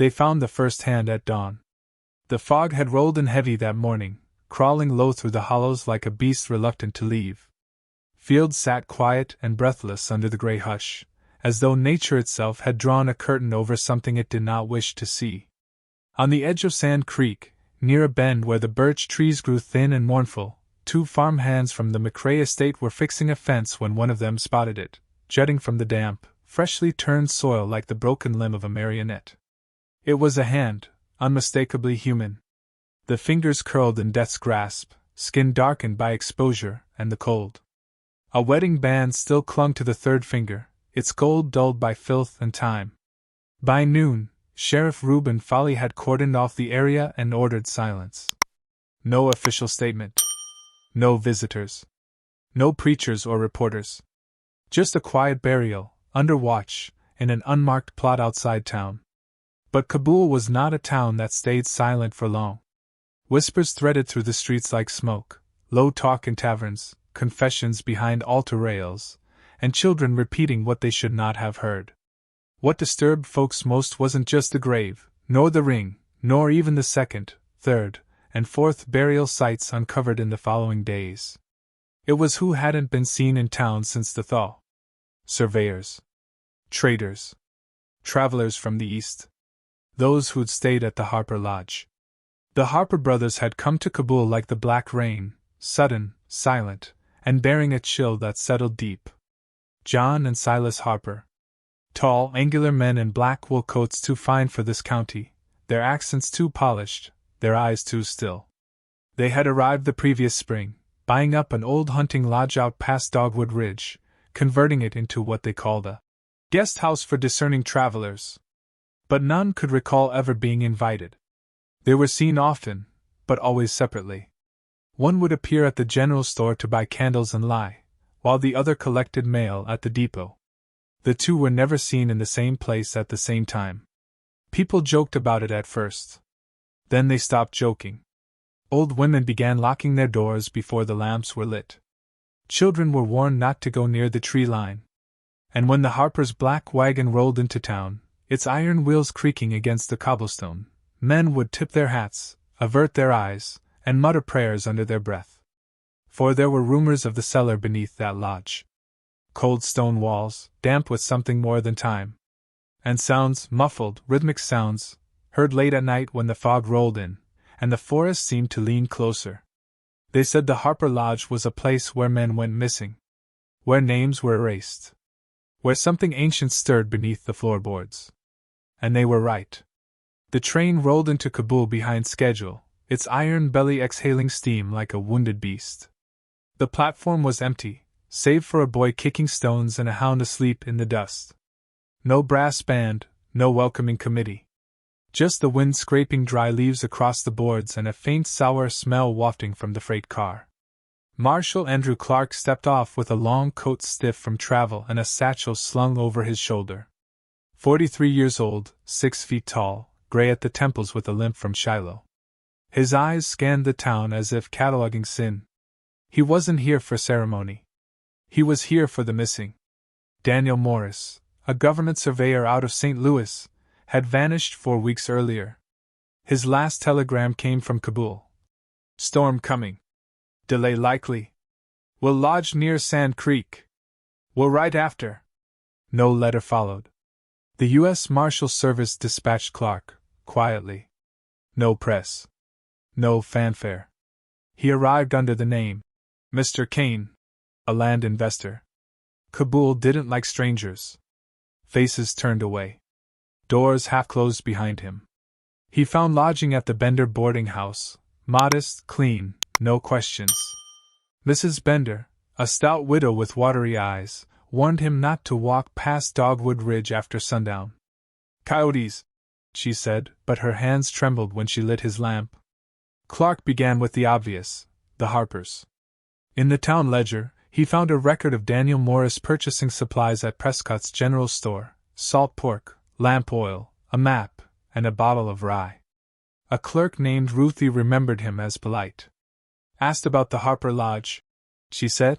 They found the first hand at dawn. The fog had rolled in heavy that morning, crawling low through the hollows like a beast reluctant to leave. Field sat quiet and breathless under the gray hush, as though nature itself had drawn a curtain over something it did not wish to see. On the edge of Sand Creek, near a bend where the birch trees grew thin and mournful, 2 farm hands from the McRae estate were fixing a fence when one of them spotted it, jutting from the damp, freshly turned soil like the broken limb of a marionette. It was a hand, unmistakably human. The fingers curled in death's grasp, skin darkened by exposure and the cold. A wedding band still clung to the 3rd finger, its gold dulled by filth and time. By noon, Sheriff Reuben Foley had cordoned off the area and ordered silence. No official statement. No visitors. No preachers or reporters. Just a quiet burial, under watch, in an unmarked plot outside town. But Kabul was not a town that stayed silent for long. Whispers threaded through the streets like smoke, low talk in taverns, confessions behind altar rails, and children repeating what they should not have heard. What disturbed folks most wasn't just the grave, nor the ring, nor even the 2nd, 3rd, and 4th burial sites uncovered in the following days. It was who hadn't been seen in town since the thaw. Surveyors. Traders. Travelers from the east. Those who'd stayed at the Harper Lodge. The Harper brothers had come to Kabul like the black rain, sudden, silent, and bearing a chill that settled deep. John and Silas Harper. Tall, angular men in black wool coats too fine for this county, their accents too polished, their eyes too still. They had arrived the previous spring, buying up an old hunting lodge out past Dogwood Ridge, converting it into what they called a guest house for discerning travelers. But none could recall ever being invited. They were seen often, but always separately. One would appear at the general store to buy candles and lie, while the other collected mail at the depot. The 2 were never seen in the same place at the same time. People joked about it at first. Then they stopped joking. Old women began locking their doors before the lamps were lit. Children were warned not to go near the tree line. And when the Harpers' black wagon rolled into town, its iron wheels creaking against the cobblestone, men would tip their hats, avert their eyes, and mutter prayers under their breath. For there were rumors of the cellar beneath that lodge. Cold stone walls, damp with something more than time. And sounds, muffled, rhythmic sounds, heard late at night when the fog rolled in, and the forest seemed to lean closer. They said the Harper Lodge was a place where men went missing. Where names were erased. Where something ancient stirred beneath the floorboards. And they were right. The train rolled into Kabul behind schedule, its iron belly exhaling steam like a wounded beast. The platform was empty, save for a boy kicking stones and a hound asleep in the dust. No brass band, no welcoming committee. Just the wind scraping dry leaves across the boards and a faint sour smell wafting from the freight car. Marshal Andrew Clark stepped off with a long coat stiff from travel and a satchel slung over his shoulder. 43 years old, 6 feet tall, gray at the temples with a limp from Shiloh. His eyes scanned the town as if cataloging sin. He wasn't here for ceremony. He was here for the missing. Daniel Morris, a government surveyor out of St. Louis, had vanished 4 weeks earlier. His last telegram came from Kabul. Storm coming. Delay likely. Will lodge near Sand Creek. Will right after. No letter followed. The U.S. Marshal Service dispatched Clark, quietly. No press. No fanfare. He arrived under the name Mr. Kane, a land investor. Kabul didn't like strangers. Faces turned away. Doors half closed behind him. He found lodging at the Bender boarding house, modest, clean, no questions. Mrs. Bender, a stout widow with watery eyes, warned him not to walk past Dogwood Ridge after sundown. Coyotes, she said, but her hands trembled when she lit his lamp. Clark began with the obvious, the Harpers. In the town ledger, he found a record of Daniel Morris purchasing supplies at Prescott's general store, salt pork, lamp oil, a map, and a bottle of rye. A clerk named Ruthie remembered him as polite. Asked about the Harper Lodge, she said.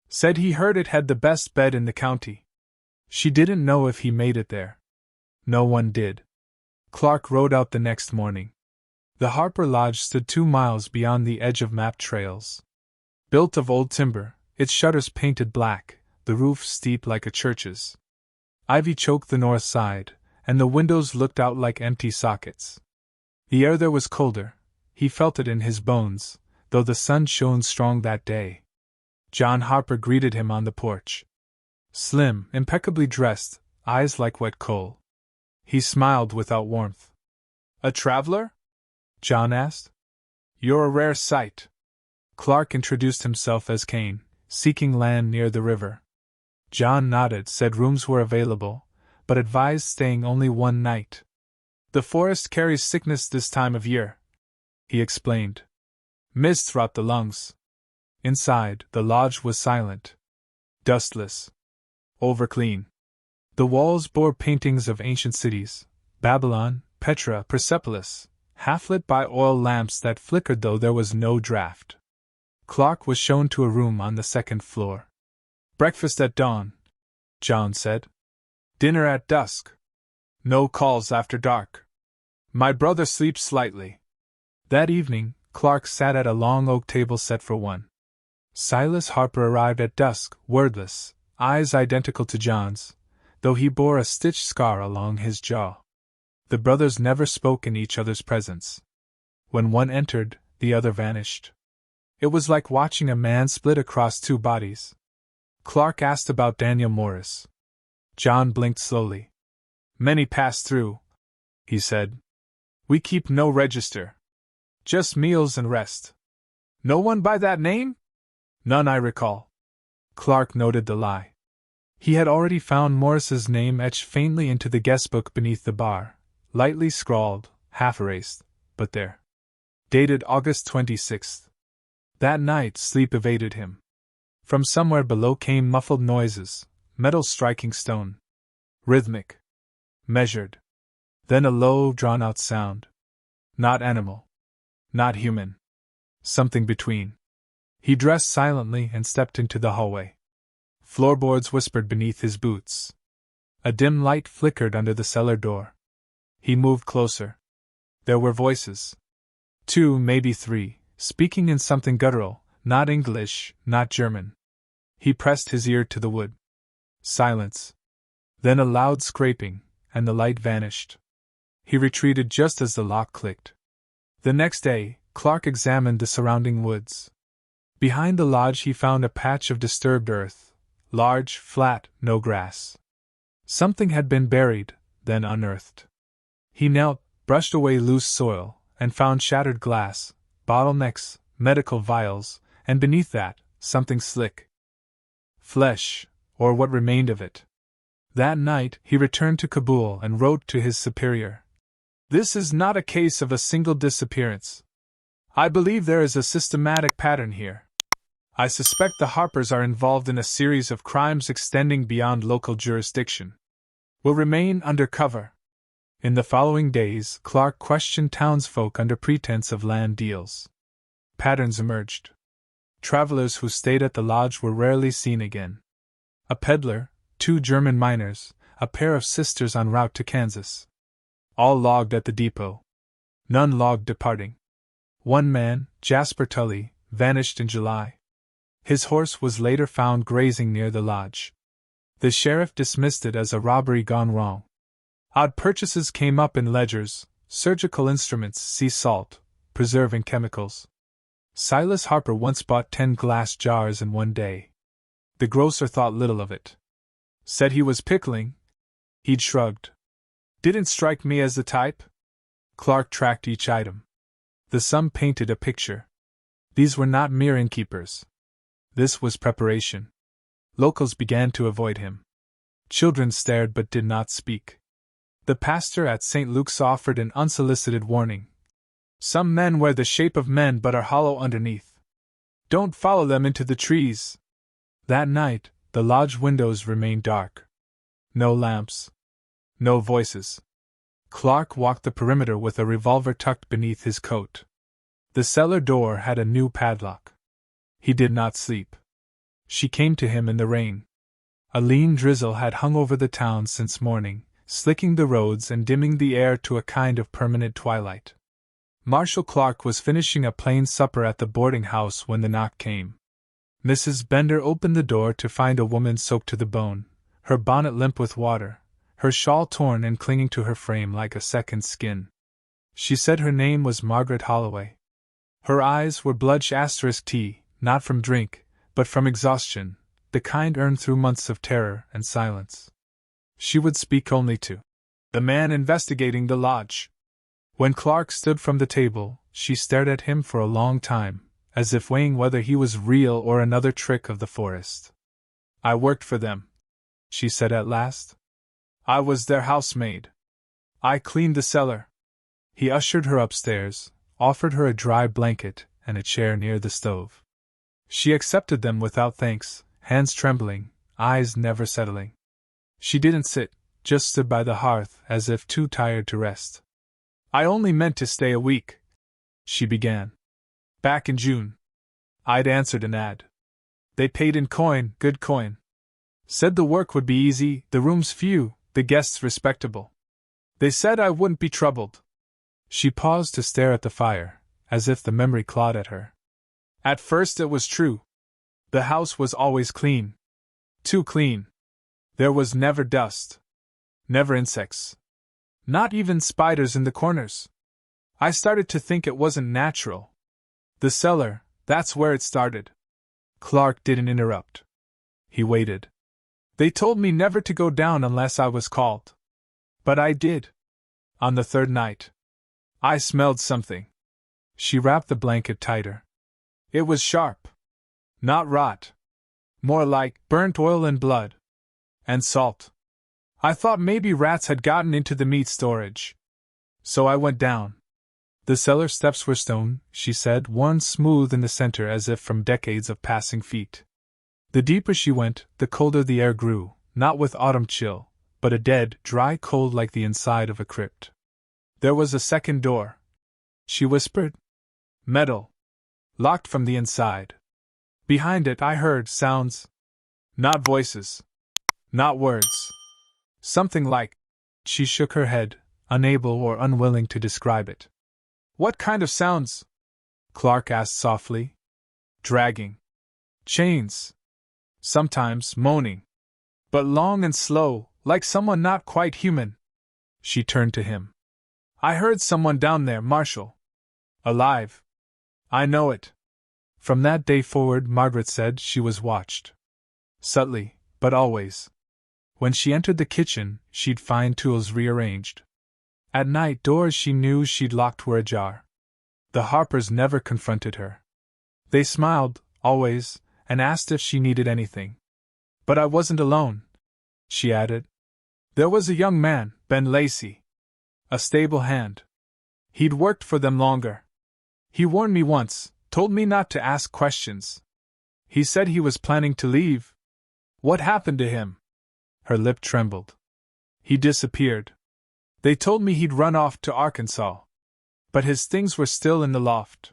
Said he heard it had the best bed in the county. She didn't know if he made it there. No one did. Clark rode out the next morning. The Harper Lodge stood 2 miles beyond the edge of mapped trails. Built of old timber, its shutters painted black, the roof steep like a church's. Ivy choked the north side, and the windows looked out like empty sockets. The air there was colder, he felt it in his bones, though the sun shone strong that day. John Harper greeted him on the porch. Slim, impeccably dressed, eyes like wet coal. He smiled without warmth. "A traveler?" John asked. "You're a rare sight." Clark introduced himself as Kane, seeking land near the river. John nodded, said rooms were available, but advised staying only one night. "The forest carries sickness this time of year," he explained. "Mists rot the lungs." Inside, the lodge was silent. Dustless. Overclean. The walls bore paintings of ancient cities, Babylon, Petra, Persepolis, half-lit by oil lamps that flickered though there was no draft. Clark was shown to a room on the second floor. "Breakfast at dawn," John said. "Dinner at dusk. No calls after dark. My brother sleeps slightly." That evening, Clark sat at a long oak table set for one. Silas Harper arrived at dusk, wordless, eyes identical to John's, though he bore a stitched scar along his jaw. The brothers never spoke in each other's presence. When one entered, the other vanished. It was like watching a man split across 2 bodies. Clark asked about Daniel Morris. John blinked slowly. "Many pass through," he said. "We keep no register. Just meals and rest." "No one by that name?" "None I recall." Clark noted the lie. He had already found Morris's name etched faintly into the guestbook beneath the bar, lightly scrawled, half erased, but there. Dated August 26th. That night sleep evaded him. From somewhere below came muffled noises, metal striking stone. Rhythmic. Measured. Then a low, drawn-out sound. Not animal. Not human. Something between. He dressed silently and stepped into the hallway. Floorboards whispered beneath his boots. A dim light flickered under the cellar door. He moved closer. There were voices. 2, maybe 3, speaking in something guttural, not English, not German. He pressed his ear to the wood. Silence. Then a loud scraping, and the light vanished. He retreated just as the lock clicked. The next day, Clark examined the surrounding woods. Behind the lodge he found a patch of disturbed earth, large, flat, no grass. Something had been buried, then unearthed. He knelt, brushed away loose soil, and found shattered glass, bottlenecks, medical vials, and beneath that, something slick. Flesh, or what remained of it. That night, he returned to Kabul and wrote to his superior. "This is not a case of a single disappearance. I believe there is a systematic pattern here. I suspect the Harpers are involved in a series of crimes extending beyond local jurisdiction. Will remain under cover." In the following days, Clark questioned townsfolk under pretense of land deals. Patterns emerged. Travelers who stayed at the lodge were rarely seen again. A peddler, 2 German miners, a pair of sisters en route to Kansas. All logged at the depot. None logged departing. One man, Jasper Tully, vanished in July. His horse was later found grazing near the lodge. The sheriff dismissed it as a robbery gone wrong. Odd purchases came up in ledgers, surgical instruments, sea salt, preserving chemicals. Silas Harper once bought 10 glass jars in one day. The grocer thought little of it. Said he was pickling. He'd shrugged. "Didn't strike me as the type." Clark tracked each item. The sum painted a picture. These were not mere innkeepers. This was preparation. Locals began to avoid him. Children stared but did not speak. The pastor at St. Luke's offered an unsolicited warning. "Some men wear the shape of men but are hollow underneath. Don't follow them into the trees." That night, the lodge windows remained dark. No lamps. No voices. Clark walked the perimeter with a revolver tucked beneath his coat. The cellar door had a new padlock. He did not sleep. She came to him in the rain. A lean drizzle had hung over the town since morning, slicking the roads and dimming the air to a kind of permanent twilight. Marshal Clark was finishing a plain supper at the boarding house when the knock came. Mrs. Bender opened the door to find a woman soaked to the bone, her bonnet limp with water, her shawl torn and clinging to her frame like a second skin. She said her name was Margaret Holloway. Her eyes were blood*T, not from drink, but from exhaustion, the kind earned through months of terror and silence. She would speak only to the man investigating the lodge. When Clark stood from the table, she stared at him for a long time, as if weighing whether he was real or another trick of the forest. "I worked for them," she said at last. "I was their housemaid. I cleaned the cellar." He ushered her upstairs, offered her a dry blanket and a chair near the stove. She accepted them without thanks, hands trembling, eyes never settling. She didn't sit, just stood by the hearth as if too tired to rest. "I only meant to stay a week," she began. "Back in June. I'd answered an ad. They paid in coin, good coin. Said the work would be easy, the rooms few, the guests respectable. They said I wouldn't be troubled." She paused to stare at the fire, as if the memory clawed at her. "At first it was true. The house was always clean. Too clean. There was never dust. Never insects. Not even spiders in the corners. I started to think it wasn't natural. The cellar, that's where it started." Clark didn't interrupt. He waited. "They told me never to go down unless I was called. But I did. On the third night. I smelled something." She wrapped the blanket tighter. "It was sharp. Not rot. More like burnt oil and blood. And salt. I thought maybe rats had gotten into the meat storage. So I went down. The cellar steps were stone," she said, worn smooth in the center as if from decades of passing feet. The deeper she went, the colder the air grew, not with autumn chill, but a dead, dry cold like the inside of a crypt. "There was a second door," she whispered. "Metal. Locked from the inside. Behind it I heard sounds. Not voices. Not words. Something like—" She shook her head, unable or unwilling to describe it. "What kind of sounds?" Clark asked softly. "Dragging. Chains. Sometimes moaning. But long and slow, like someone not quite human." She turned to him. "I heard someone down there, Marshal. Alive. I know it." From that day forward, Margaret said, she was watched. Subtly, but always. When she entered the kitchen, she'd find tools rearranged. At night, doors she knew she'd locked were ajar. The Harpers never confronted her. They smiled, always, and asked if she needed anything. "But I wasn't alone," she added. "There was a young man, Ben Lacey. A stable hand. He'd worked for them longer. He warned me once, told me not to ask questions. He said he was planning to leave." "What happened to him?" Her lip trembled. "He disappeared. They told me he'd run off to Arkansas. But his things were still in the loft.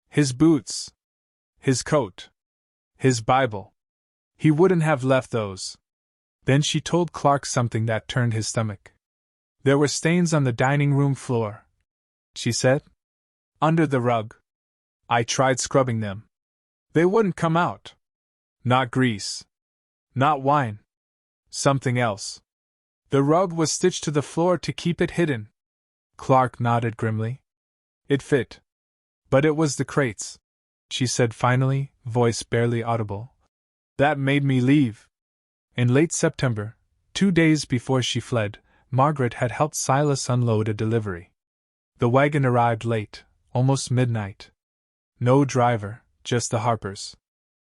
His boots. His coat. His Bible. He wouldn't have left those." Then she told Clark something that turned his stomach. "There were stains on the dining room floor," she said. "Under the rug. I tried scrubbing them. They wouldn't come out. Not grease. Not wine. Something else. The rug was stitched to the floor to keep it hidden." Clark nodded grimly. "It fit. But it was the crates," she said finally, voice barely audible. "That made me leave." In late September, 2 days before she fled, Margaret had helped Silas unload a delivery. The wagon arrived late, almost midnight. No driver, just the Harpers.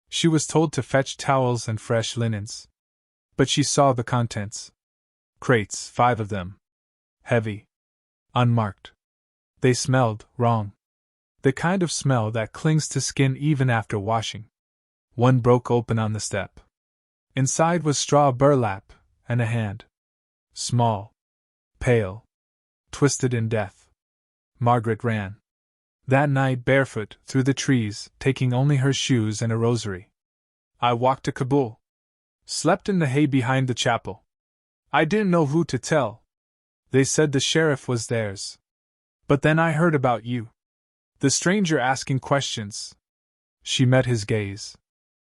She was told to fetch towels and fresh linens. But she saw the contents. Crates, 5 of them. Heavy. Unmarked. They smelled wrong. The kind of smell that clings to skin even after washing. One broke open on the step. Inside was straw burlap, and a hand. Small. Pale. Twisted in death. Margaret ran. That night barefoot, through the trees, taking only her shoes and a rosary. I walked to Kabul. Slept in the hay behind the chapel. I didn't know who to tell. They said the sheriff was theirs. But then I heard about you. The stranger asking questions. She met his gaze.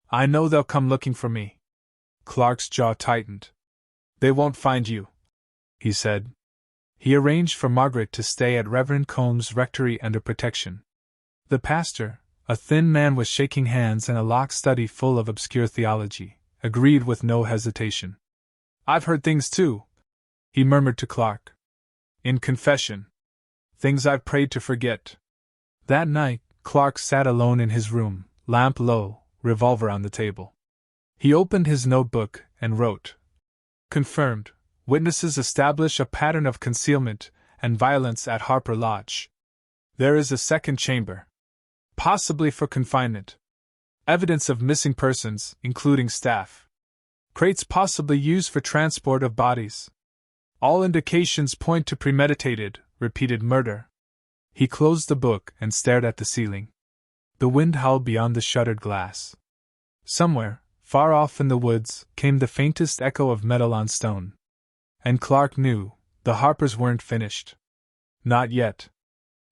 I know they'll come looking for me. Clark's jaw tightened. They won't find you, he said. He arranged for Margaret to stay at Reverend Combs' rectory under protection. The pastor, a thin man with shaking hands and a locked study full of obscure theology, agreed with no hesitation. I've heard things too, he murmured to Clark. In confession. Things I've prayed to forget. That night, Clark sat alone in his room, lamp low, revolver on the table. He opened his notebook and wrote. Confirmed. Witnesses establish a pattern of concealment and violence at Harper Lodge. There is a second chamber. Possibly for confinement. Evidence of missing persons, including staff. Crates possibly used for transport of bodies. All indications point to premeditated, repeated murder. He closed the book and stared at the ceiling. The wind howled beyond the shuttered glass. Somewhere, far off in the woods, came the faintest echo of metal on stone. And Clark knew, the Harpers weren't finished. Not yet.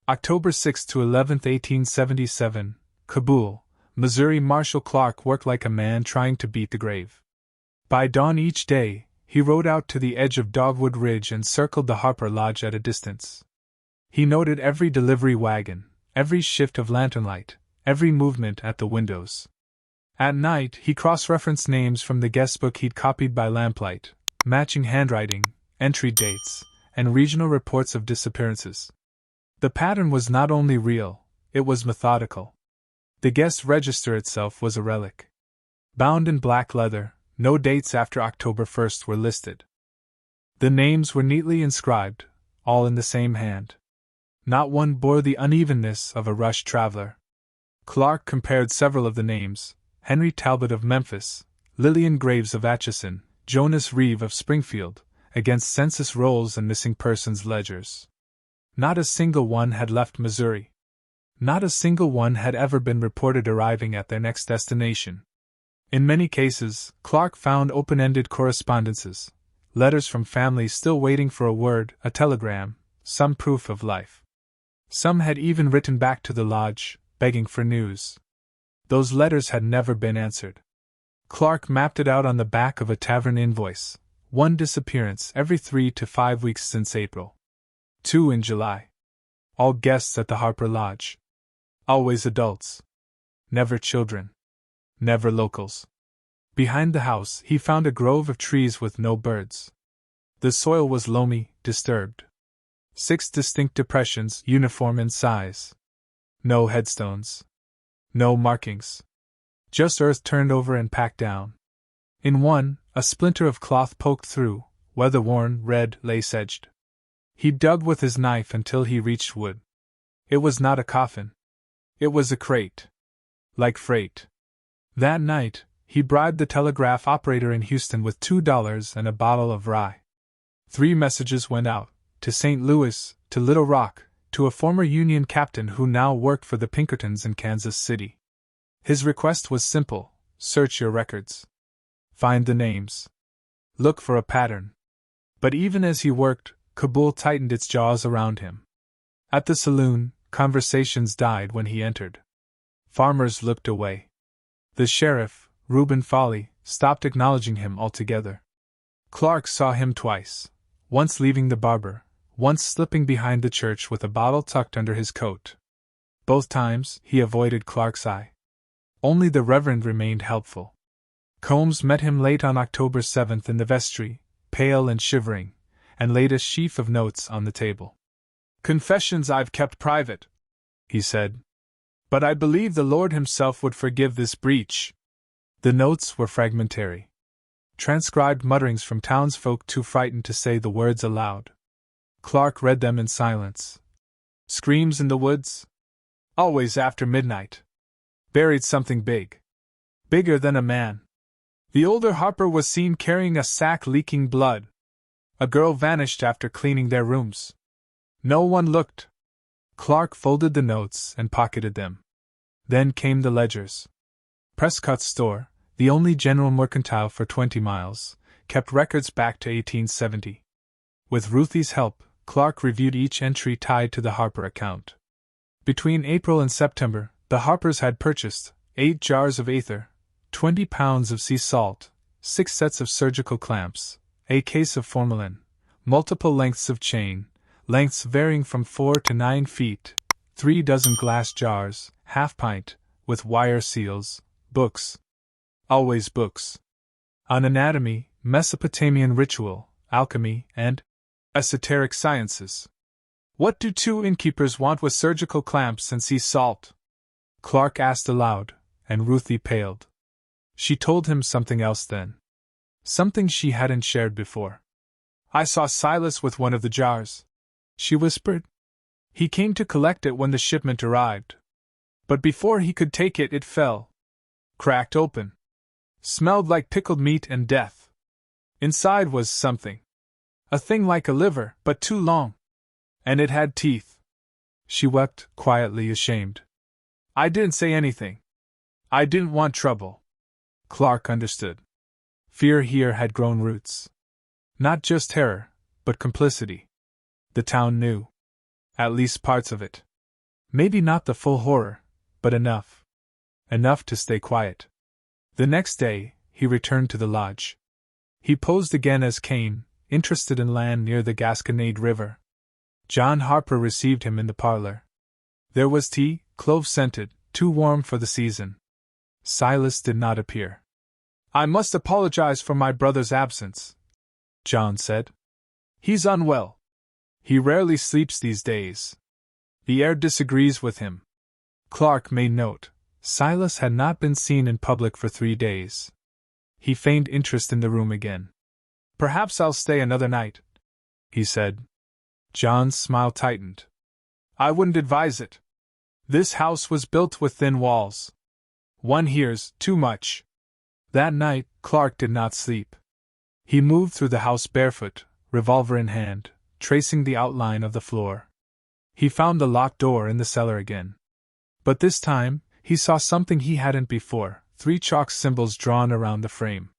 October 6 to 11, 1877, Kabul, Missouri. Marshall Clark worked like a man trying to beat the grave. By dawn each day, he rode out to the edge of Dogwood Ridge and circled the Harper Lodge at a distance. He noted every delivery wagon, every shift of lantern light, every movement at the windows. At night, he cross-referenced names from the guest book he'd copied by lamplight, matching handwriting, entry dates, and regional reports of disappearances. The pattern was not only real, it was methodical. The guest register itself was a relic. Bound in black leather, no dates after October 1st were listed. The names were neatly inscribed, all in the same hand. Not one bore the unevenness of a rushed traveler. Clark compared several of the names: Henry Talbot of Memphis, Lillian Graves of Atchison, Jonas Reeve of Springfield, against census rolls and missing persons ledgers. Not a single one had left Missouri. Not a single one had ever been reported arriving at their next destination. In many cases, Clark found open-ended correspondences, letters from families still waiting for a word, a telegram, some proof of life. Some had even written back to the lodge, begging for news. Those letters had never been answered. Clark mapped it out on the back of a tavern invoice: one disappearance every 3 to 5 weeks since April. 2 in July. All guests at the Harper Lodge. Always adults. Never children. Never locals. Behind the house, he found a grove of trees with no birds. The soil was loamy, disturbed. 6 distinct depressions, uniform in size. No headstones. No markings. Just earth turned over and packed down. In one, a splinter of cloth poked through, weather-worn, red, lace-edged. He dug with his knife until he reached wood. It was not a coffin. It was a crate. Like freight. That night, he bribed the telegraph operator in Houston with $2 and a bottle of rye. 3 messages went out: to St. Louis, to Little Rock, to a former Union captain who now worked for the Pinkertons in Kansas City. His request was simple: search your records. Find the names. Look for a pattern. But even as he worked, Kabul tightened its jaws around him. At the saloon, conversations died when he entered. Farmers looked away. The sheriff, Reuben Foley, stopped acknowledging him altogether. Clark saw him twice, once leaving the barber, once slipping behind the church with a bottle tucked under his coat. Both times, he avoided Clark's eye. Only the Reverend remained helpful. Combs met him late on October 7th in the vestry, pale and shivering, and laid a sheaf of notes on the table. "Confessions I've kept private," he said. "But I believe the Lord Himself would forgive this breach." The notes were fragmentary. Transcribed mutterings from townsfolk too frightened to say the words aloud. Clark read them in silence. Screams in the woods? Always after midnight. Buried something big. Bigger than a man. The older Harper was seen carrying a sack leaking blood. A girl vanished after cleaning their rooms. No one looked. Clark folded the notes and pocketed them. Then came the ledgers. Prescott's store, the only general mercantile for 20 miles, kept records back to 1870. With Ruthie's help, Clark reviewed each entry tied to the Harper account. Between April and September, the Harpers had purchased 8 jars of ether, 20 pounds of sea salt, 6 sets of surgical clamps, a case of formalin, multiple lengths of chain, lengths varying from 4 to 9 feet, 3 dozen glass jars, half pint, with wire seals, books. Always books. On anatomy, Mesopotamian ritual, alchemy, and esoteric sciences. What do 2 innkeepers want with surgical clamps and sea salt? Clark asked aloud, and Ruthie paled. She told him something else then. Something she hadn't shared before. I saw Silas with one of the jars, she whispered. He came to collect it when the shipment arrived. But before he could take it, it fell. Cracked open. Smelled like pickled meat and death. Inside was something. A thing like a liver, but too long. And it had teeth. She wept, quietly ashamed. I didn't say anything. I didn't want trouble. Clark understood. Fear here had grown roots. Not just terror, but complicity. The town knew. At least parts of it. Maybe not the full horror, but enough. Enough to stay quiet. The next day, he returned to the lodge. He posed again as Cain, interested in land near the Gasconade River. John Harper received him in the parlor. There was tea, clove-scented, too warm for the season. Silas did not appear. I must apologize for my brother's absence, John said. He's unwell. He rarely sleeps these days. The air disagrees with him. Clark made note. Silas had not been seen in public for 3 days. He feigned interest in the room again. Perhaps I'll stay another night, he said. John's smile tightened. I wouldn't advise it. This house was built with thin walls. One hears too much. That night, Clark did not sleep. He moved through the house barefoot, revolver in hand, tracing the outline of the floor. He found the locked door in the cellar again. But this time, he saw something he hadn't before, 3 chalk symbols drawn around the frame.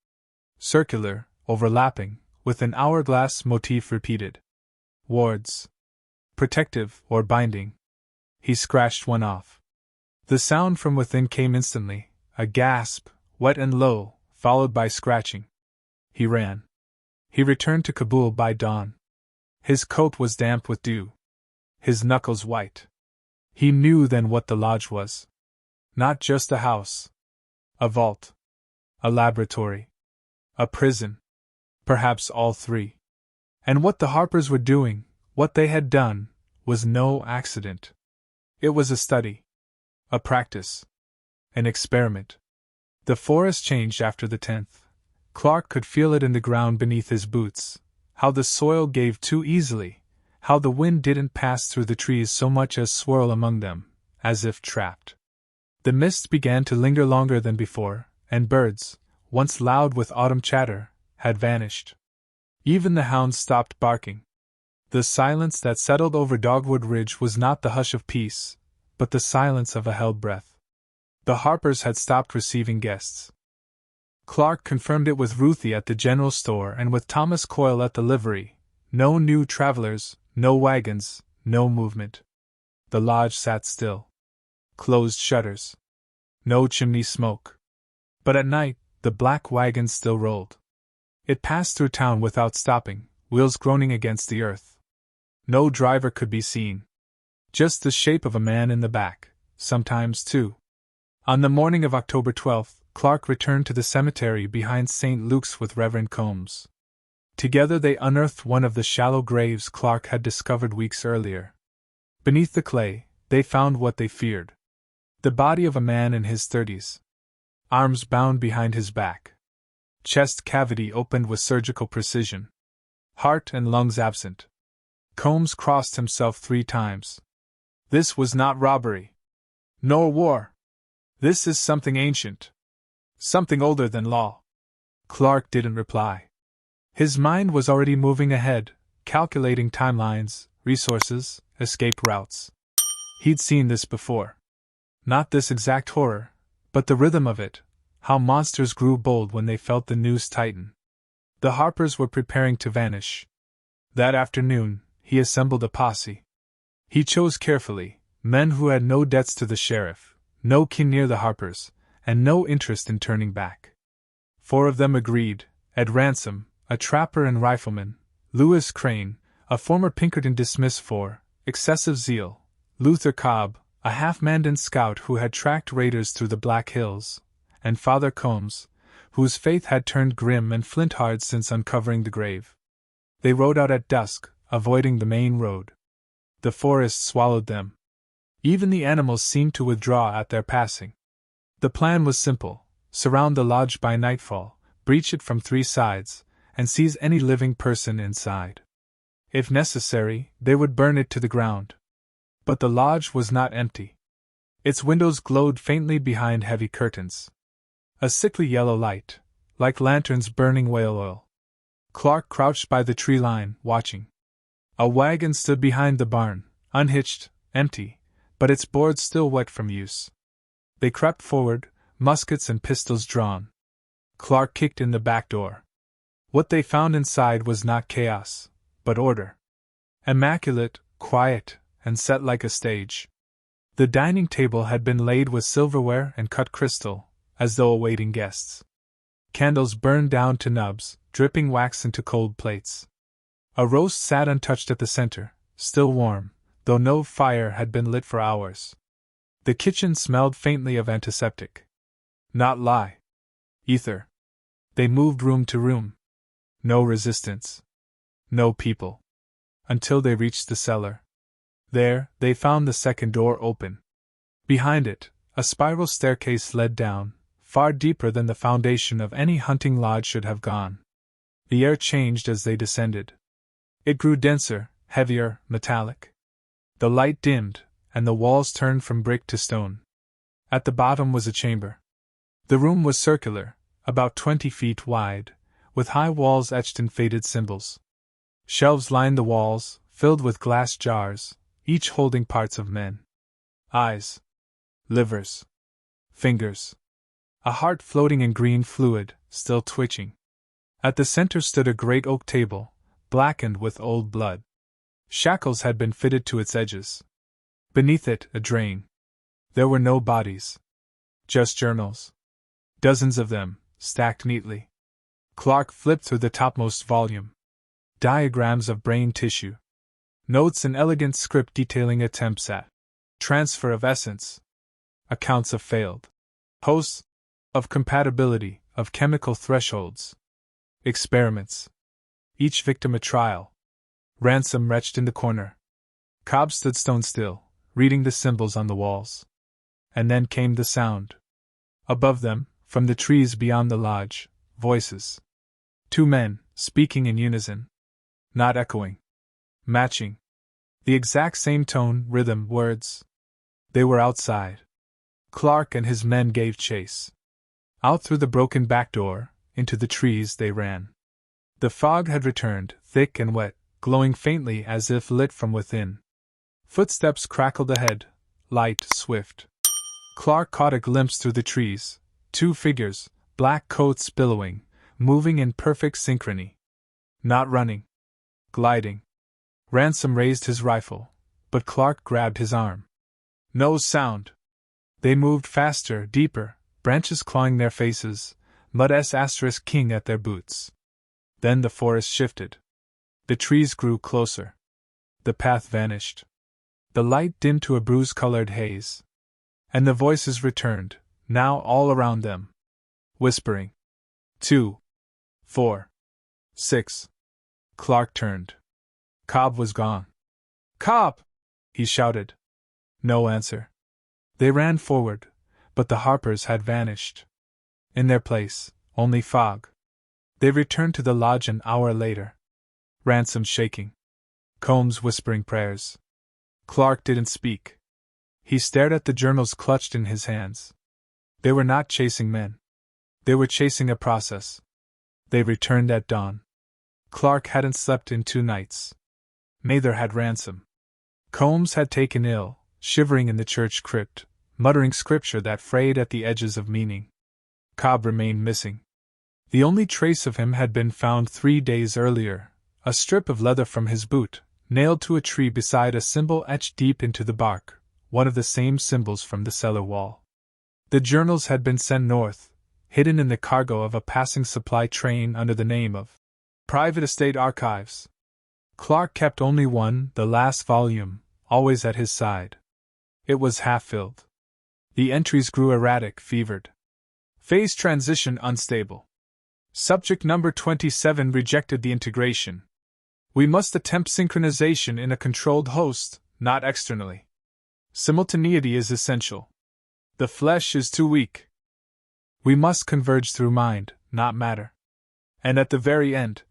Circular, overlapping, with an hourglass motif repeated. Wards. Protective or binding. He scratched one off. The sound from within came instantly, a gasp, wet and low, followed by scratching. He ran. He returned to Kabul by dawn. His coat was damp with dew. His knuckles white. He knew then what the lodge was. Not just a house. A vault. A laboratory. A prison. Perhaps all 3. And what the Harpers were doing, what they had done, was no accident. It was a study. A practice. An experiment. The forest changed after the 10th. Clark could feel it in the ground beneath his boots, how the soil gave too easily, how the wind didn't pass through the trees so much as swirl among them, as if trapped. The mist began to linger longer than before, and birds, once loud with autumn chatter, had vanished. Even the hounds stopped barking. The silence that settled over Dogwood Ridge was not the hush of peace, but the silence of a held breath. The Harpers had stopped receiving guests. Clark confirmed it with Ruthie at the general store and with Thomas Coyle at the livery. No new travelers, no wagons, no movement. The lodge sat still. Closed shutters. No chimney smoke. But at night, the black wagon still rolled. It passed through town without stopping, wheels groaning against the earth. No driver could be seen. Just the shape of a man in the back, sometimes 2. On the morning of October 12th, Clark returned to the cemetery behind St. Luke's with Reverend Combs. Together they unearthed one of the shallow graves Clark had discovered weeks earlier. Beneath the clay, they found what they feared. The body of a man in his 30s. Arms bound behind his back. Chest cavity opened with surgical precision. Heart and lungs absent. Combs crossed himself 3 times. This was not robbery. Nor war. This is something ancient. Something older than law. Clark didn't reply. His mind was already moving ahead, calculating timelines, resources, escape routes. He'd seen this before. Not this exact horror, but the rhythm of it, how monsters grew bold when they felt the noose tighten. The Harpers were preparing to vanish. That afternoon, he assembled a posse. He chose carefully men who had no debts to the sheriff, no kin near the Harpers, and no interest in turning back. 4 of them agreed: Ed Ransom, a trapper and rifleman; Lewis Crane, a former Pinkerton dismissed for excessive zeal; Luther Cobb, a half-Mandan scout who had tracked raiders through the Black Hills; and Father Combs, whose faith had turned grim and flint-hard since uncovering the grave. They rode out at dusk, avoiding the main road. The forest swallowed them. Even the animals seemed to withdraw at their passing. The plan was simple: surround the lodge by nightfall, breach it from 3 sides, and seize any living person inside. If necessary, they would burn it to the ground. But the lodge was not empty. Its windows glowed faintly behind heavy curtains. A sickly yellow light, like lanterns burning whale oil. Clark crouched by the tree line, watching. A wagon stood behind the barn, unhitched, empty, but its boards still wet from use. They crept forward, muskets and pistols drawn. Clark kicked in the back door. What they found inside was not chaos, but order. Immaculate, quiet, and set like a stage. The dining table had been laid with silverware and cut crystal, as though awaiting guests. Candles burned down to nubs, dripping wax into cold plates. A roast sat untouched at the center, still warm, though no fire had been lit for hours. The kitchen smelled faintly of antiseptic. Not lye. Ether. They moved room to room. No resistance. No people. Until they reached the cellar. There, they found the second door open. Behind it, a spiral staircase led down, far deeper than the foundation of any hunting lodge should have gone. The air changed as they descended. It grew denser, heavier, metallic. The light dimmed, and the walls turned from brick to stone. At the bottom was a chamber. The room was circular, about 20 feet wide, with high walls etched in faded symbols. Shelves lined the walls, filled with glass jars, each holding parts of men. Eyes. Livers. Fingers. A heart floating in green fluid, still twitching. At the center stood a great oak table, blackened with old blood. Shackles had been fitted to its edges. Beneath it, a drain. There were no bodies. Just journals. Dozens of them, stacked neatly. Clark flipped through the topmost volume. Diagrams of brain tissue. Notes in elegant script detailing attempts at transfer of essence. Accounts of failed hosts, of compatibility, of chemical thresholds. Experiments. Each victim a trial. Ransom retched in the corner. Cobb stood stone still, reading the symbols on the walls. And then came the sound. Above them, from the trees beyond the lodge, voices. 2 men, speaking in unison. Not echoing. Matching. The exact same tone, rhythm, words. They were outside. Clark and his men gave chase. Out through the broken back door, into the trees they ran. The fog had returned, thick and wet, glowing faintly as if lit from within. Footsteps crackled ahead, light, swift. Clark caught a glimpse through the trees, 2 figures, black coats billowing, moving in perfect synchrony. Not running. Gliding. Ransom raised his rifle, but Clark grabbed his arm. No sound. They moved faster, deeper, branches clawing their faces, mud *king at their boots. Then the forest shifted. The trees grew closer. The path vanished. The light dimmed to a bruise-colored haze. And the voices returned, now all around them. Whispering. 2. 4. 6. Clark turned. Cobb was gone. Cobb! He shouted. No answer. They ran forward, but the Harpers had vanished. In their place, only fog. They returned to the lodge an hour later. Ransom shaking. Combs whispering prayers. Clark didn't speak. He stared at the journals clutched in his hands. They were not chasing men. They were chasing a process. They returned at dawn. Clark hadn't slept in 2 nights. Neither had Ransom. Combs had taken ill, shivering in the church crypt, muttering scripture that frayed at the edges of meaning. Cobb remained missing. The only trace of him had been found 3 days earlier, a strip of leather from his boot, nailed to a tree beside a symbol etched deep into the bark, one of the same symbols from the cellar wall. The journals had been sent north, hidden in the cargo of a passing supply train under the name of Private Estate Archives. Clark kept only one, the last volume, always at his side. It was half-filled. The entries grew erratic, fevered. Phase transition unstable. Subject number 27 rejected the integration. We must attempt synchronization in a controlled host, not externally. Simultaneity is essential. The flesh is too weak. We must converge through mind, not matter. And at the very end,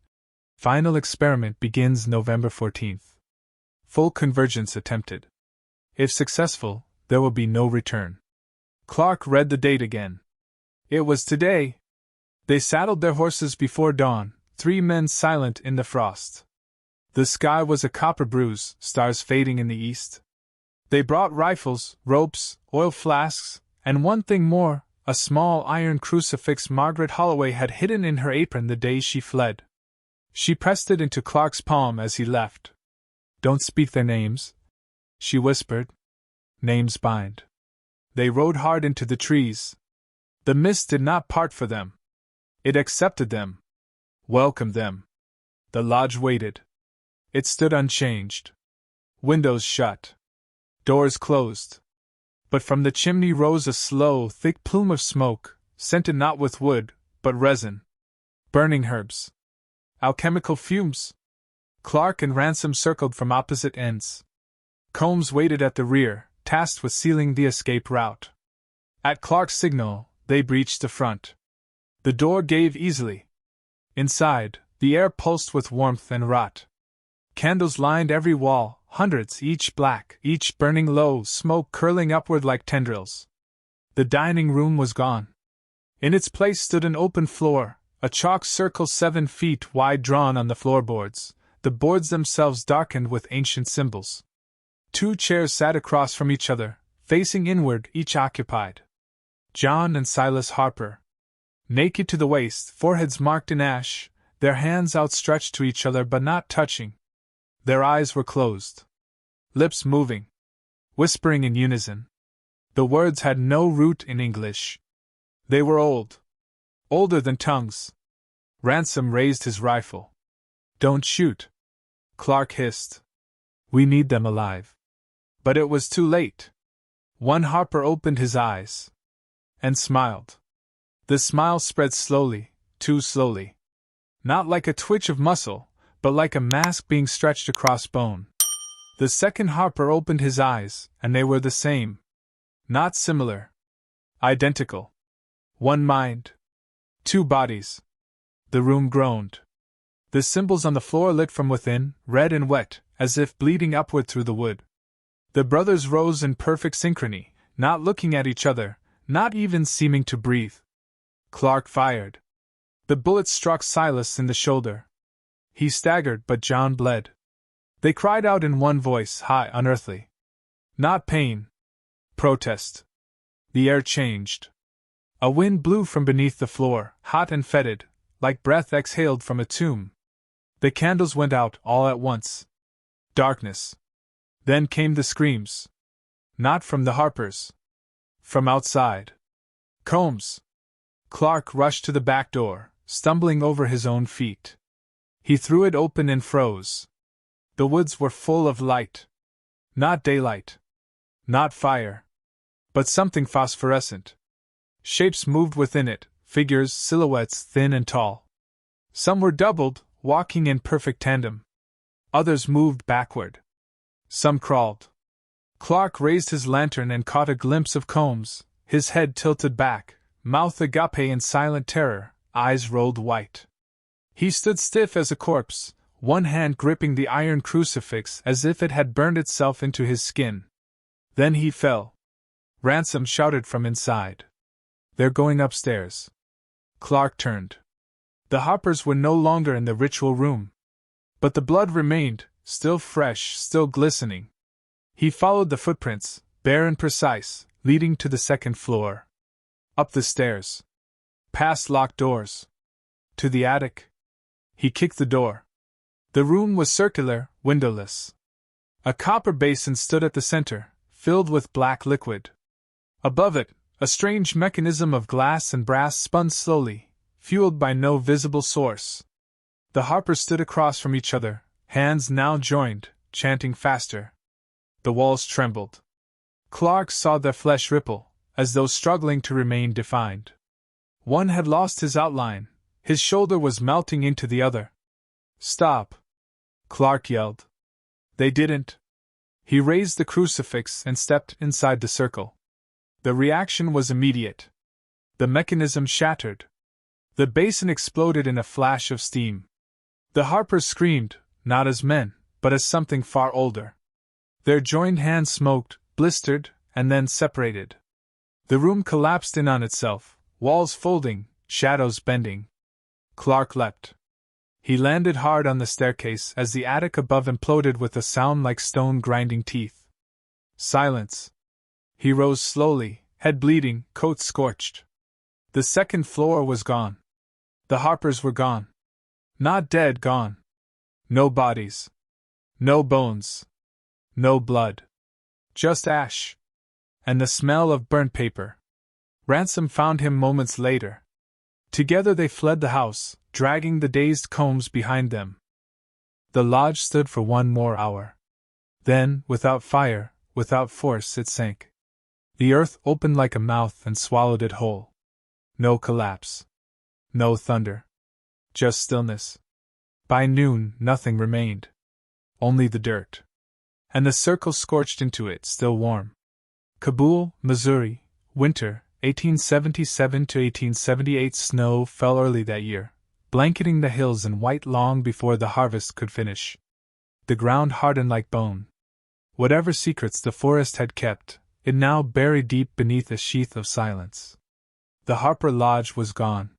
final experiment begins November 14th. Full convergence attempted. If successful, there will be no return. Clark read the date again. It was today. They saddled their horses before dawn, 3 men silent in the frost. The sky was a copper bruise, stars fading in the east. They brought rifles, ropes, oil flasks, and one thing more, a small iron crucifix Margaret Holloway had hidden in her apron the day she fled. She pressed it into Clark's palm as he left. "Don't speak their names," she whispered. "Names bind." They rode hard into the trees. The mist did not part for them. It accepted them, welcomed them. The lodge waited. It stood unchanged. Windows shut. Doors closed. But from the chimney rose a slow, thick plume of smoke, scented not with wood, but resin. Burning herbs. Alchemical fumes. Clark and Ransom circled from opposite ends. Combs waited at the rear, tasked with sealing the escape route. At Clark's signal, they breached the front. The door gave easily. Inside, the air pulsed with warmth and rot. Candles lined every wall, hundreds, each black, each burning low, smoke curling upward like tendrils. The dining room was gone. In its place stood an open floor, a chalk circle 7 feet wide drawn on the floorboards, the boards themselves darkened with ancient symbols. 2 chairs sat across from each other, facing inward, each occupied. John and Silas Harper. Naked to the waist, foreheads marked in ash, their hands outstretched to each other but not touching. Their eyes were closed. Lips moving. Whispering in unison. The words had no root in English. They were old. Older than tongues. Ransom raised his rifle. "Don't shoot," Clark hissed. "We need them alive." But it was too late. One Harper opened his eyes. And smiled. The smile spread slowly, too slowly. Not like a twitch of muscle, but like a mask being stretched across bone. The second Harper opened his eyes, and they were the same. Not similar. Identical. One mind. 2 bodies. The room groaned. The symbols on the floor lit from within, red and wet, as if bleeding upward through the wood. The brothers rose in perfect synchrony, not looking at each other, not even seeming to breathe. Clark fired. The bullet struck Silas in the shoulder. He staggered, but John bled. They cried out in one voice, high, unearthly. Not pain. Protest. The air changed. A wind blew from beneath the floor, hot and fetid, like breath exhaled from a tomb. The candles went out all at once. Darkness. Then came the screams. Not from the Harpers. From outside. Combs. Clark rushed to the back door, stumbling over his own feet. He threw it open and froze. The woods were full of light. Not daylight. Not fire. But something phosphorescent. Shapes moved within it, figures, silhouettes thin and tall. Some were doubled, walking in perfect tandem. Others moved backward. Some crawled. Clark raised his lantern and caught a glimpse of Combs, his head tilted back, mouth agape in silent terror, eyes rolled white. He stood stiff as a corpse, one hand gripping the iron crucifix as if it had burned itself into his skin. Then he fell. Ransom shouted from inside. "They're going upstairs." Clark turned. The Harpers were no longer in the ritual room. But the blood remained, still fresh, still glistening. He followed the footprints, bare and precise, leading to the second floor. Up the stairs. Past locked doors. To the attic. He kicked the door. The room was circular, windowless. A copper basin stood at the center, filled with black liquid. Above it, a strange mechanism of glass and brass spun slowly, fueled by no visible source. The harpers stood across from each other, hands now joined, chanting faster. The walls trembled. Clark saw their flesh ripple, as though struggling to remain defined. One had lost his outline, his shoulder was melting into the other. "Stop!" Clark yelled. They didn't. He raised the crucifix and stepped inside the circle. The reaction was immediate. The mechanism shattered. The basin exploded in a flash of steam. The harpers screamed, not as men, but as something far older. Their joined hands smoked, blistered, and then separated. The room collapsed in on itself, walls folding, shadows bending. Clark leapt. He landed hard on the staircase as the attic above imploded with a sound like stone grinding teeth. Silence. He rose slowly, head bleeding, coat scorched. The second floor was gone. The harpers were gone. Not dead, gone. No bodies. No bones. No blood. Just ash. And the smell of burnt paper. Ransom found him moments later. Together they fled the house, dragging the dazed Combs behind them. The lodge stood for one more hour. Then, without fire, without force, it sank. The earth opened like a mouth and swallowed it whole. No collapse. No thunder. Just stillness. By noon, nothing remained. Only the dirt. And the circle scorched into it, still warm. Kabul, Missouri, winter, 1877 to 1878. Snow fell early that year, blanketing the hills in white long before the harvest could finish. The ground hardened like bone. Whatever secrets the forest had kept, it now buried deep beneath a sheath of silence. The Harper Lodge was gone.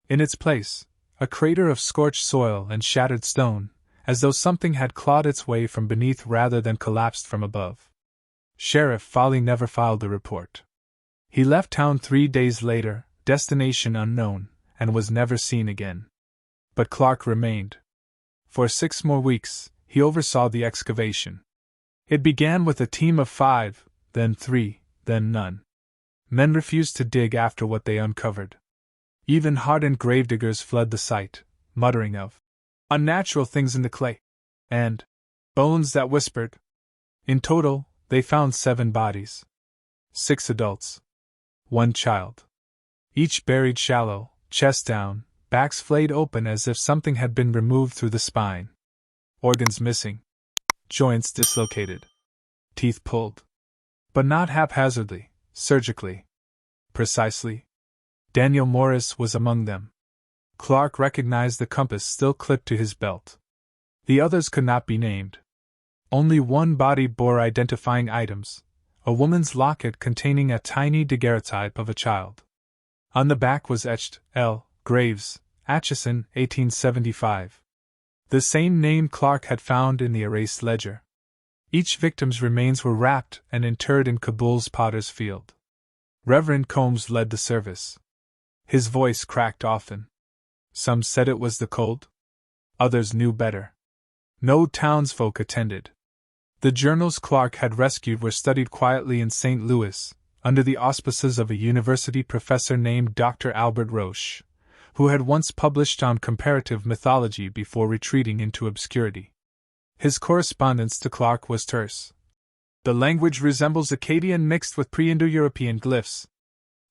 In its place, a crater of scorched soil and shattered stone, as though something had clawed its way from beneath rather than collapsed from above. Sheriff Foley never filed a report. He left town 3 days later, destination unknown, and was never seen again. But Clark remained. For 6 more weeks, he oversaw the excavation. It began with a team of 5, then 3, then none. Men refused to dig after what they uncovered. Even hardened gravediggers fled the site, muttering of unnatural things in the clay, and bones that whispered. In total, they found 7 bodies. 6 adults. 1 child. Each buried shallow, chest down, backs flayed open as if something had been removed through the spine. Organs missing. Joints dislocated. Teeth pulled. But not haphazardly, surgically. Precisely. Daniel Morris was among them. Clark recognized the compass still clipped to his belt. The others could not be named. Only one body bore identifying items, a woman's locket containing a tiny daguerreotype of a child. On the back was etched, L. Graves, Atchison, 1875. The same name Clark had found in the erased ledger. Each victim's remains were wrapped and interred in Kabul's Potter's Field. Reverend Combs led the service. His voice cracked often. Some said it was the cold. Others knew better. No townsfolk attended. The journals Clark had rescued were studied quietly in St. Louis, under the auspices of a university professor named Dr. Albert Roche, who had once published on comparative mythology before retreating into obscurity. His correspondence to Clark was terse. The language resembles Akkadian mixed with pre-Indo-European glyphs.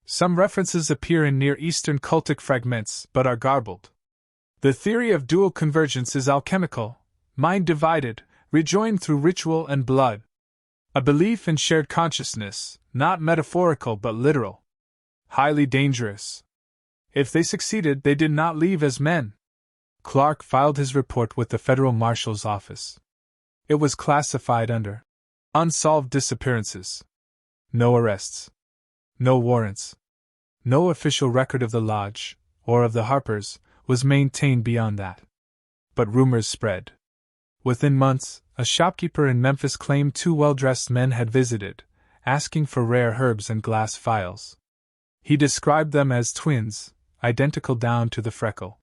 Some references appear in Near Eastern cultic fragments, but are garbled. The theory of dual convergence is alchemical, mind divided, rejoined through ritual and blood. A belief in shared consciousness, not metaphorical but literal. Highly dangerous. If they succeeded, they did not leave as men. Clark filed his report with the Federal Marshal's Office. It was classified under unsolved disappearances. No arrests. No warrants. No official record of the lodge, or of the Harpers, was maintained beyond that. But rumors spread. Within months, a shopkeeper in Memphis claimed 2 well-dressed men had visited, asking for rare herbs and glass phials. He described them as twins, identical down to the freckle.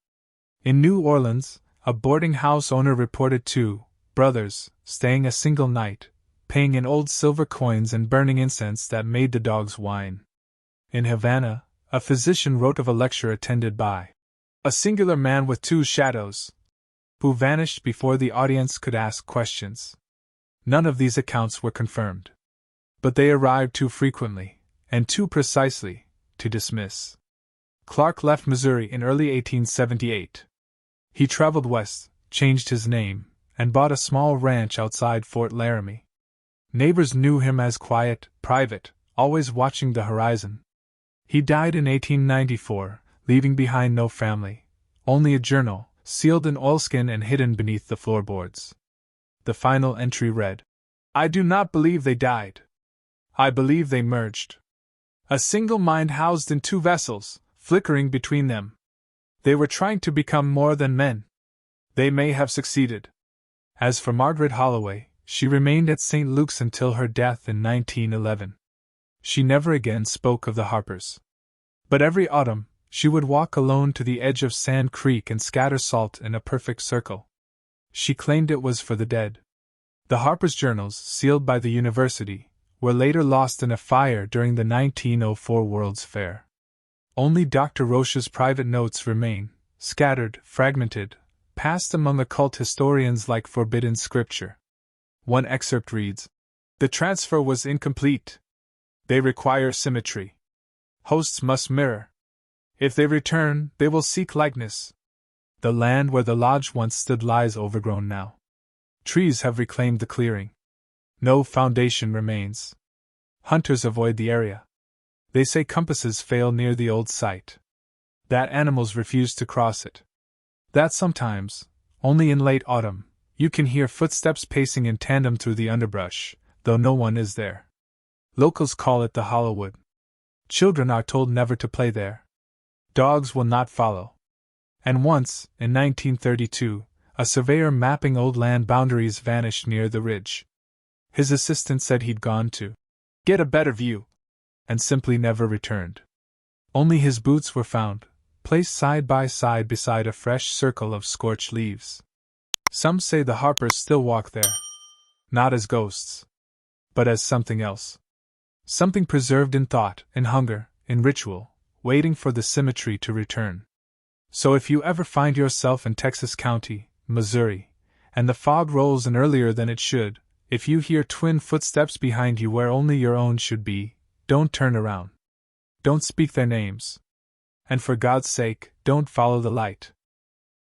In New Orleans, a boarding house owner reported two brothers staying a single night, paying in old silver coins and burning incense that made the dogs whine. In Havana, a physician wrote of a lecture attended by a singular man with two shadows, who vanished before the audience could ask questions. None of these accounts were confirmed. But they arrived too frequently, and too precisely, to dismiss. Clark left Missouri in early 1878. He traveled west, changed his name, and bought a small ranch outside Fort Laramie. Neighbors knew him as quiet, private, always watching the horizon. He died in 1894, leaving behind no family, only a journal, sealed in oilskin and hidden beneath the floorboards. The final entry read, "I do not believe they died. I believe they merged. A single mind housed in two vessels, flickering between them. They were trying to become more than men. They may have succeeded." As for Margaret Holloway, she remained at St. Luke's until her death in 1911. She never again spoke of the Harpers. But every autumn, she would walk alone to the edge of Sand Creek and scatter salt in a perfect circle. She claimed it was for the dead. The Harpers' journals, sealed by the university, were later lost in a fire during the 1904 World's Fair. Only Dr. Roche's private notes remain, scattered, fragmented, passed among occult historians like forbidden scripture. One excerpt reads, "The transfer was incomplete. They require symmetry. Hosts must mirror. If they return, they will seek likeness. The land where the lodge once stood lies overgrown now. Trees have reclaimed the clearing. No foundation remains. Hunters avoid the area. They say compasses fail near the old site. That animals refuse to cross it. That sometimes, only in late autumn, you can hear footsteps pacing in tandem through the underbrush, though no one is there. Locals call it the Hollowwood. Children are told never to play there. Dogs will not follow." And once, in 1932, a surveyor mapping old land boundaries vanished near the ridge. His assistant said he'd gone to get a better view, and simply never returned. Only his boots were found, placed side by side beside a fresh circle of scorched leaves. Some say the Harpers still walk there, not as ghosts, but as something else. Something preserved in thought, in hunger, in ritual, waiting for the symmetry to return. So if you ever find yourself in Texas County, Missouri, and the fog rolls in earlier than it should, if you hear twin footsteps behind you where only your own should be, don't turn around. Don't speak their names. And for God's sake, don't follow the light.